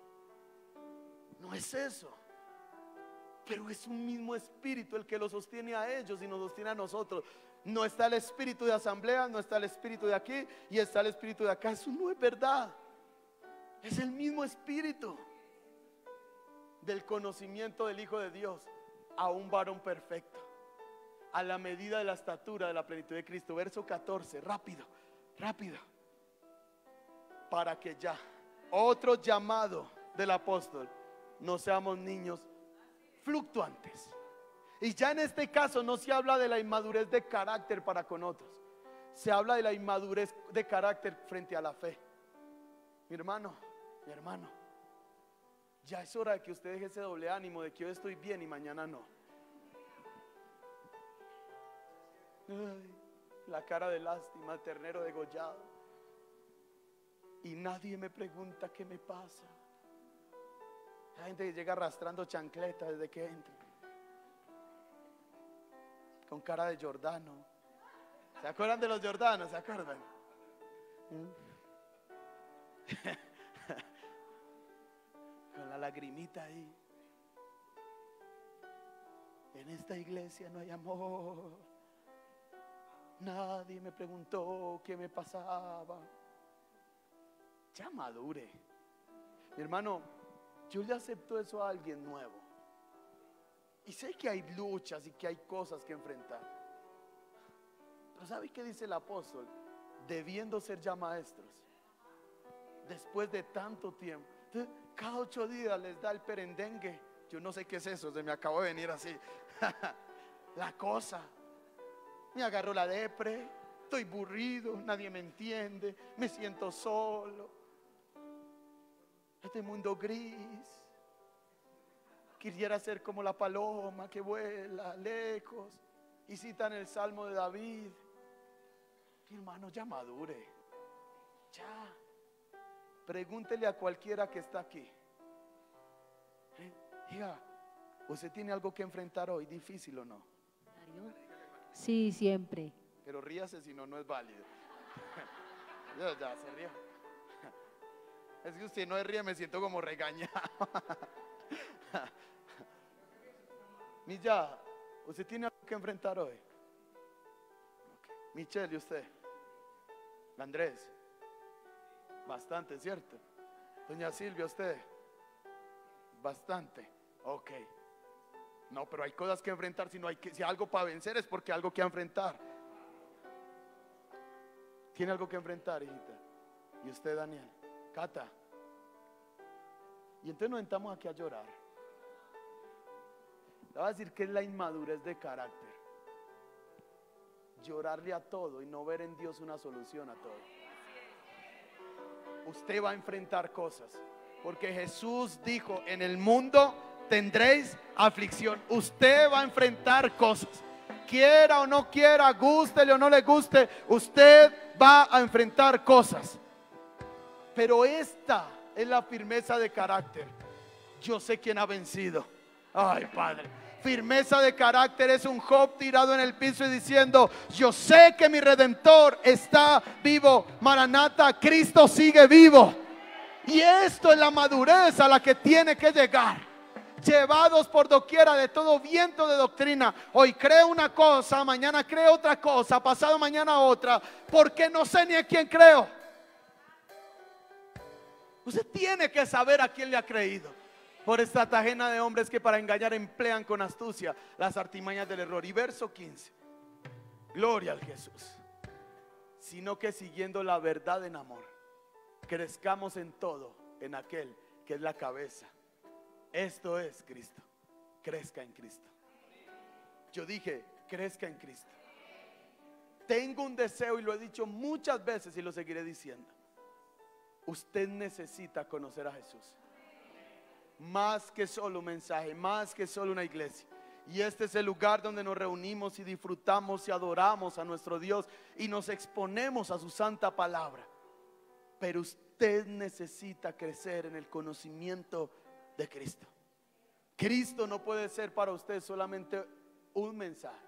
No es eso. Pero es un mismo espíritu el que los sostiene a ellos y nos sostiene a nosotros. No está el espíritu de asamblea, no está el espíritu de aquí y está el espíritu de acá. Eso no es verdad. Es el mismo espíritu del conocimiento del Hijo de Dios a un varón perfecto, a la medida de la estatura de la plenitud de Cristo. Verso 14, rápido, rápido. Para que ya, otro llamado del apóstol, no seamos niños fluctuantes. Y ya en este caso no se habla de la inmadurez de carácter para con otros, se habla de la inmadurez de carácter frente a la fe. Mi hermano, ya es hora de que usted deje ese doble ánimo de que hoy estoy bien y mañana no. Ay, la cara de lástima, el ternero degollado, y nadie me pregunta qué me pasa. La gente que llega arrastrando chancletas desde que entra, con cara de Jordano. ¿Se acuerdan de los Jordanos? ¿Se acuerdan? Con la lagrimita ahí. En esta iglesia no hay amor. Nadie me preguntó qué me pasaba. Ya madure. Mi hermano, yo le acepto eso a alguien nuevo. Y sé que hay luchas y que hay cosas que enfrentar. Pero ¿sabe qué dice el apóstol? Debiendo ser ya maestros, después de tanto tiempo. Entonces, cada 8 días les da el perendengue. Yo no sé qué es eso, se me acabó de venir así. La cosa. Me agarró la depre. Estoy aburrido, nadie me entiende. Me siento solo. Este mundo gris. Quisiera ser como la paloma que vuela lejos. Y citan el Salmo de David. Mi hermano, ya madure. Ya. Pregúntele a cualquiera que está aquí. Diga, ¿usted tiene algo que enfrentar hoy? ¿Difícil o no? Sí, siempre. Pero ríase, si no, no es válido. Ya se ríe. Es que usted no se ríe, me siento como regañado. Milla, ¿usted tiene algo que enfrentar hoy? Okay. Michelle, ¿y usted? Andrés, bastante, ¿cierto? Doña Silvia, ¿usted? Bastante, ok. No, pero hay cosas que enfrentar. Si hay algo para vencer es porque hay algo que enfrentar. ¿Tiene algo que enfrentar, hijita? ¿Y usted, Daniel? Cata. Y entonces nos sentamos aquí a llorar. Le voy a decir que es la inmadurez de carácter. Llorarle a todo y no ver en Dios una solución a todo. Usted va a enfrentar cosas, porque Jesús dijo: en el mundo tendréis aflicción. Usted va a enfrentar cosas, quiera o no quiera, gústele o no le guste, usted va a enfrentar cosas. Pero esta es la firmeza de carácter. Yo sé quién ha vencido. Ay, Padre. Firmeza de carácter es un Job tirado en el piso y diciendo: yo sé que mi Redentor está vivo. Maranata, Cristo sigue vivo. Y esto es la madurez a la que tiene que llegar. Llevados por doquiera de todo viento de doctrina. Hoy creo una cosa, mañana creo otra cosa, pasado mañana otra, porque no sé ni a quién creo. Usted tiene que saber a quién le ha creído. Por estratagema de hombres que para engañar emplean con astucia las artimañas del error. Y verso 15. Gloria al Jesús. Sino que siguiendo la verdad en amor, crezcamos en todo en aquel que es la cabeza. Esto es Cristo. Crezca en Cristo. Yo dije, crezca en Cristo. Tengo un deseo y lo he dicho muchas veces y lo seguiré diciendo. Usted necesita conocer a Jesús. Más que solo un mensaje, más que solo una iglesia. Y este es el lugar donde nos reunimos y disfrutamos y adoramos a nuestro Dios y nos exponemos a su santa palabra. pero usted necesita crecer en el conocimiento de Cristo. Cristo no puede ser para usted solamente un mensaje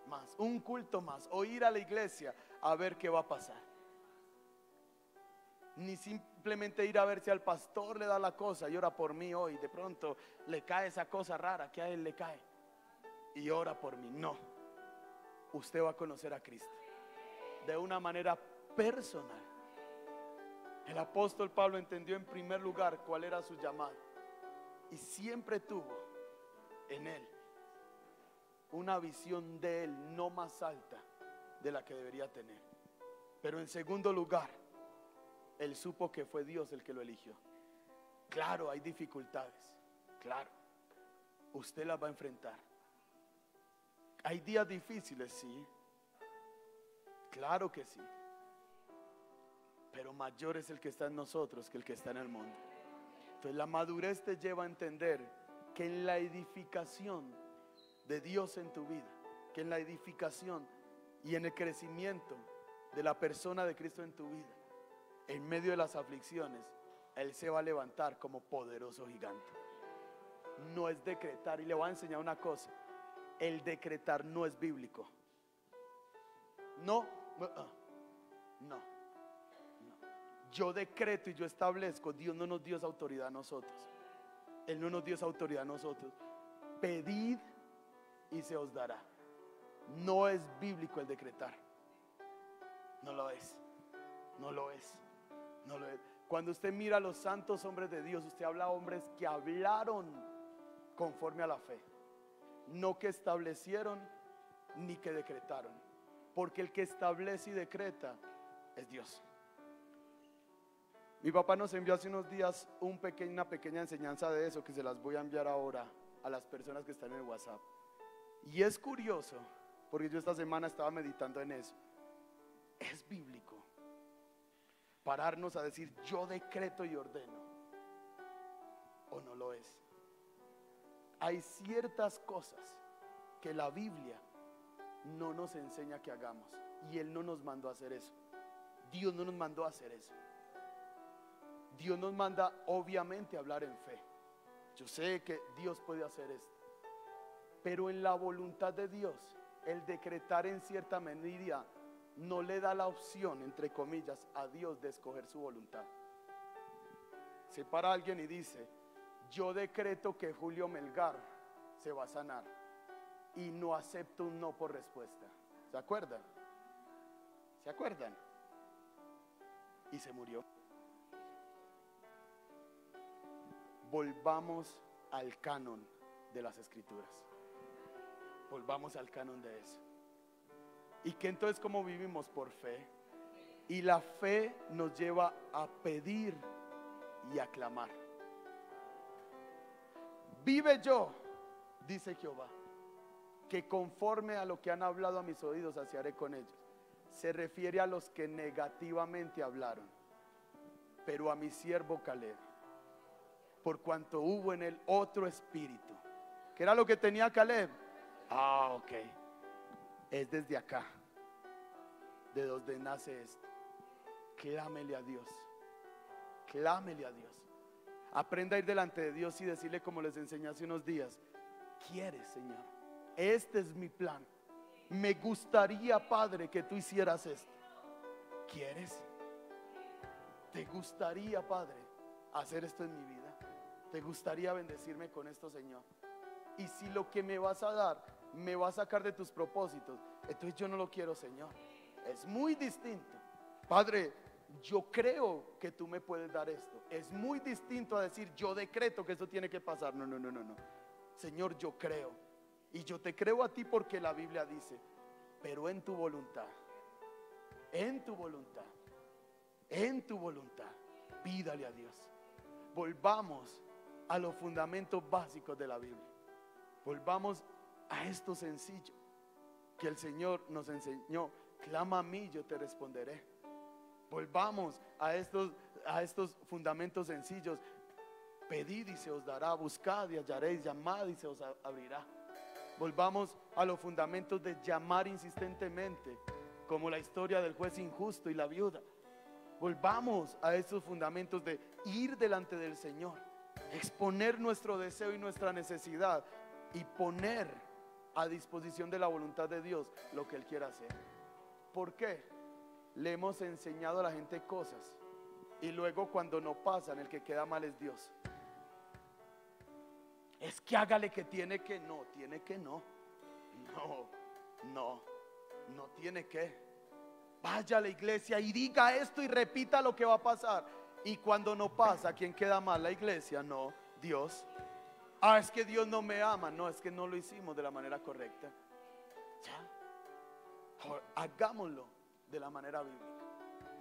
más, un culto más, o ir a la iglesia a ver qué va a pasar. Ni simplemente ir a ver si al pastor le da la cosa y ora por mí hoy. De pronto le cae esa cosa rara que a él le cae y ora por mí. No, usted va a conocer a Cristo de una manera personal. El apóstol Pablo entendió en primer lugar cuál era su llamado y siempre tuvo en él una visión de él no más alta de la que debería tener. Pero en segundo lugar, él supo que fue Dios el que lo eligió. Claro, hay dificultades, claro, usted las va a enfrentar. Hay días difíciles, sí, claro que sí, pero mayor es el que está en nosotros que el que está en el mundo. Entonces la madurez te lleva a entender que en la edificación de Dios en tu vida, que en la edificación y en el crecimiento de la persona de Cristo en tu vida, en medio de las aflicciones, Él se va a levantar como poderoso gigante. No es decretar. Y le voy a enseñar una cosa: el decretar no es bíblico. No. Yo decreto y yo establezco. Dios no nos dio esa autoridad a nosotros. Él no nos dio esa autoridad a nosotros. Pedid y se os dará. No es bíblico el decretar. No lo es. No lo es. No lo es. Cuando usted mira a los santos hombres de Dios, usted habla a hombres que hablaron conforme a la fe, no que establecieron ni que decretaron, porque el que establece y decreta es Dios. Mi papá nos envió hace unos días una pequeña enseñanza de eso, que se las voy a enviar ahora a las personas que están en el WhatsApp. Y es curioso, porque yo esta semana estaba meditando en eso. Es bíblico pararnos a decir yo decreto y ordeno, o no lo es. Hay ciertas cosas que la Biblia no nos enseña que hagamos, y Él no nos mandó a hacer eso. Dios no nos mandó a hacer eso. Dios nos manda obviamente a hablar en fe. Yo sé que Dios puede hacer esto, pero en la voluntad de Dios, el decretar en cierta medida no le da la opción, entre comillas, a Dios de escoger su voluntad. Se para alguien y dice: yo decreto que Julio Melgar se va a sanar, y no acepto un no por respuesta. ¿Se acuerdan? ¿Se acuerdan? Y se murió. Volvamos al canon de las Escrituras. Volvamos al canon de eso. Y que entonces, ¿cómo vivimos? Por fe. Y la fe nos lleva a pedir y a clamar. Vive yo, dice Jehová, que conforme a lo que han hablado a mis oídos, así haré con ellos. Se refiere a los que negativamente hablaron, pero a mi siervo Caleb, por cuanto hubo en él otro espíritu. ¿Qué era lo que tenía Caleb? Ok. Es desde acá, de donde nace esto. Clámele a Dios. Clámele a Dios. Aprenda a ir delante de Dios y decirle, como les enseñé hace unos días: ¿quieres, Señor? Este es mi plan. Me gustaría, Padre, que tú hicieras esto. ¿Quieres? ¿Te gustaría, Padre, hacer esto en mi vida? ¿Te gustaría bendecirme con esto, Señor? Y si lo que me vas a dar me va a sacar de tus propósitos, entonces yo no lo quiero, Señor. Es muy distinto. Padre, yo creo que tú me puedes dar esto. Es muy distinto a decir yo decreto que esto tiene que pasar. No. Señor, yo creo. Y yo te creo a ti porque la Biblia dice, pero en tu voluntad, en tu voluntad, en tu voluntad, pídale a Dios. Volvamos a los fundamentos básicos de la Biblia. Volvamos a esto sencillo que el Señor nos enseñó: clama a mí, yo te responderé. Volvamos a estos fundamentos sencillos: pedid y se os dará, buscad y hallaréis, llamad y se os abrirá. Volvamos a los fundamentos de llamar insistentemente, como la historia del juez injusto y la viuda. Volvamos a esos fundamentos de ir delante del Señor, exponer nuestro deseo y nuestra necesidad y poner a disposición de la voluntad de Dios lo que Él quiera hacer. ¿Por qué? Le hemos enseñado a la gente cosas y luego cuando no pasan, el que queda mal es Dios. Es que hágale que tiene que, no, tiene que no. No tiene que. Vaya a la iglesia y diga esto y repita lo que va a pasar. Y cuando no pasa, ¿quién queda mal? La iglesia, no, Dios. Es que Dios no me ama. No, es que no lo hicimos de la manera correcta. ¿Ya? Ahora, hagámoslo de la manera bíblica.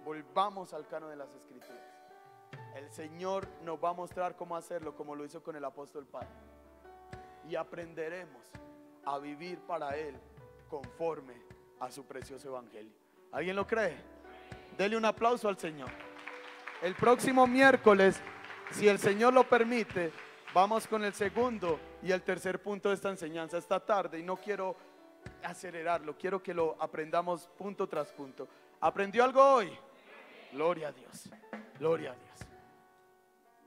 Volvamos al canon de las Escrituras. El Señor nos va a mostrar cómo hacerlo, como lo hizo con el apóstol Pablo. Y aprenderemos a vivir para Él conforme a su precioso evangelio. ¿Alguien lo cree? Dele un aplauso al Señor. El próximo miércoles, si el Señor lo permite, vamos con el segundo y el tercer punto de esta enseñanza esta tarde. Y no quiero acelerarlo, quiero que lo aprendamos punto tras punto. ¿Aprendió algo hoy? Gloria a Dios, gloria a Dios.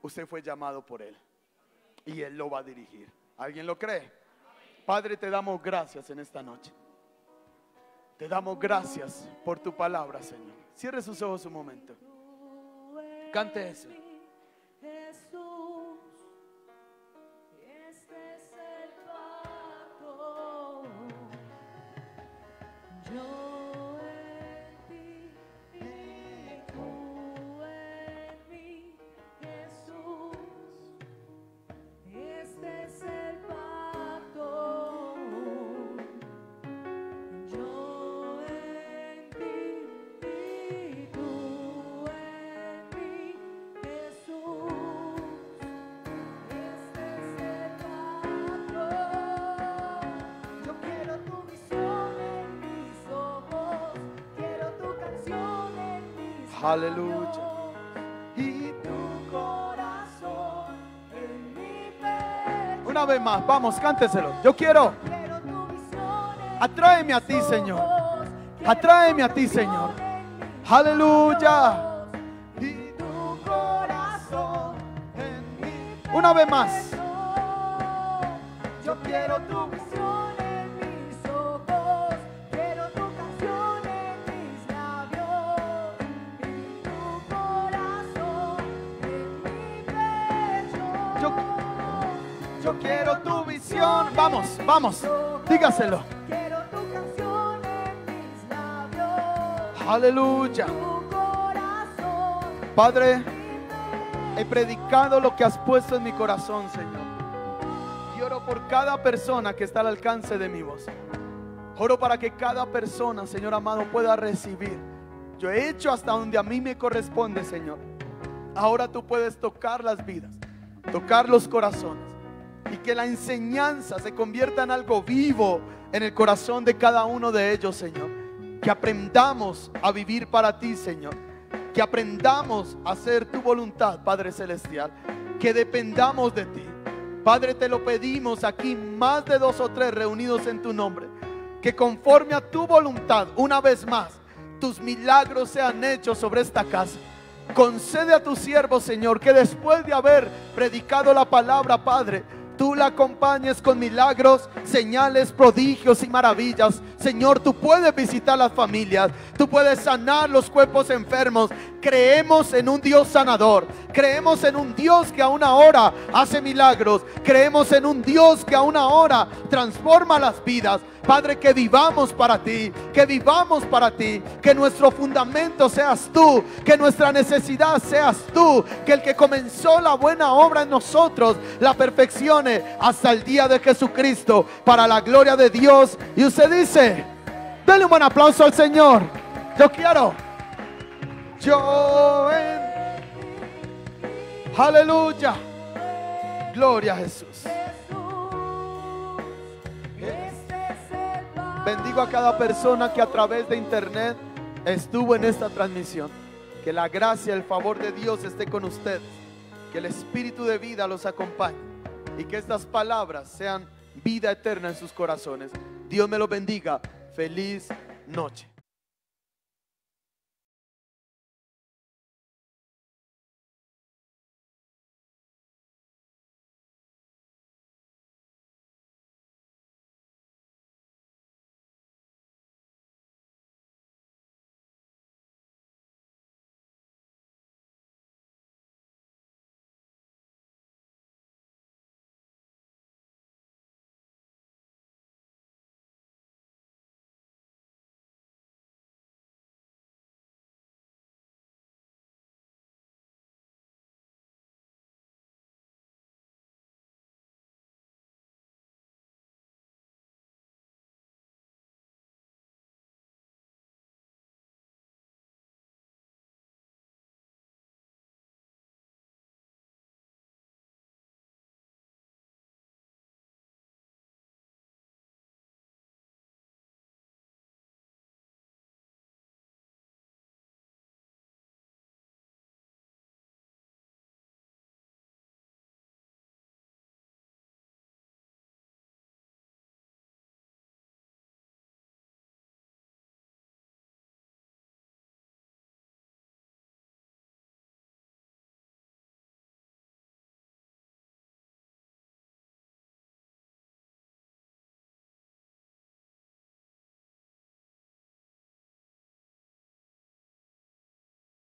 Usted fue llamado por Él y Él lo va a dirigir. ¿Alguien lo cree? Padre, te damos gracias en esta noche. Te damos gracias por tu palabra, Señor. Cierre sus ojos un momento. Cante eso. Jesús, este es el pacto. Yo en ti y tú en mí, Jesús. Este es el pacto. Yo en ti y tú en mí, Jesús. Este es el pacto. Yo quiero tu visión en mis ojos, quiero tu canción en mis Aleluya. y tu corazón en mi pecho. Una vez más, vamos, cánteselo. Yo quiero. Quiero tu visión en Atráeme a ti, Señor. Atráeme a ti, Señor. Aleluya. Y tu corazón en mí. Una vez más. Yo quiero tu visión en mis ojos, quiero tu canción en mis labios y tu corazón en mi pecho. Yo quiero tu visión. Vamos, vamos. Dígaselo. Quiero tu canción en mis labios, Aleluya. tu corazón. Padre, he predicado lo que has puesto en mi corazón, Señor. Y oro por cada persona que está al alcance de mi voz. Oro para que cada persona, Señor amado, pueda recibir. Yo he hecho hasta donde a mí me corresponde, Señor. Ahora tú puedes tocar las vidas, tocar los corazones, y que la enseñanza se convierta en algo vivo en el corazón de cada uno de ellos, Señor. Que aprendamos a vivir para ti, Señor. Que aprendamos a hacer tu voluntad, Padre Celestial. Que dependamos de ti. Padre, te lo pedimos aquí, más de 2 o 3 reunidos en tu nombre. Que conforme a tu voluntad, una vez más, tus milagros sean hechos sobre esta casa. Concede a tu siervo, Señor, que después de haber predicado la palabra, Padre, tú la acompañes con milagros, señales, prodigios y maravillas. Señor, tú puedes visitar las familias, tú puedes sanar los cuerpos enfermos. Creemos en un Dios sanador, creemos en un Dios que aún ahora hace milagros, creemos en un Dios que aún ahora transforma las vidas. Padre, que vivamos para ti, que vivamos para ti, que nuestro fundamento seas tú, que nuestra necesidad seas tú, que el que comenzó la buena obra en nosotros la perfeccione hasta el día de Jesucristo, para la gloria de Dios. Y usted dice, dale un buen aplauso al Señor. Yo quiero. Yo en. Aleluya. Gloria a Jesús. Bendigo a cada persona que a través de internet estuvo en esta transmisión. Que la gracia, el favor de Dios esté con ustedes. Que el Espíritu de vida los acompañe. Y que estas palabras sean vida eterna en sus corazones. Dios me los bendiga. Feliz noche.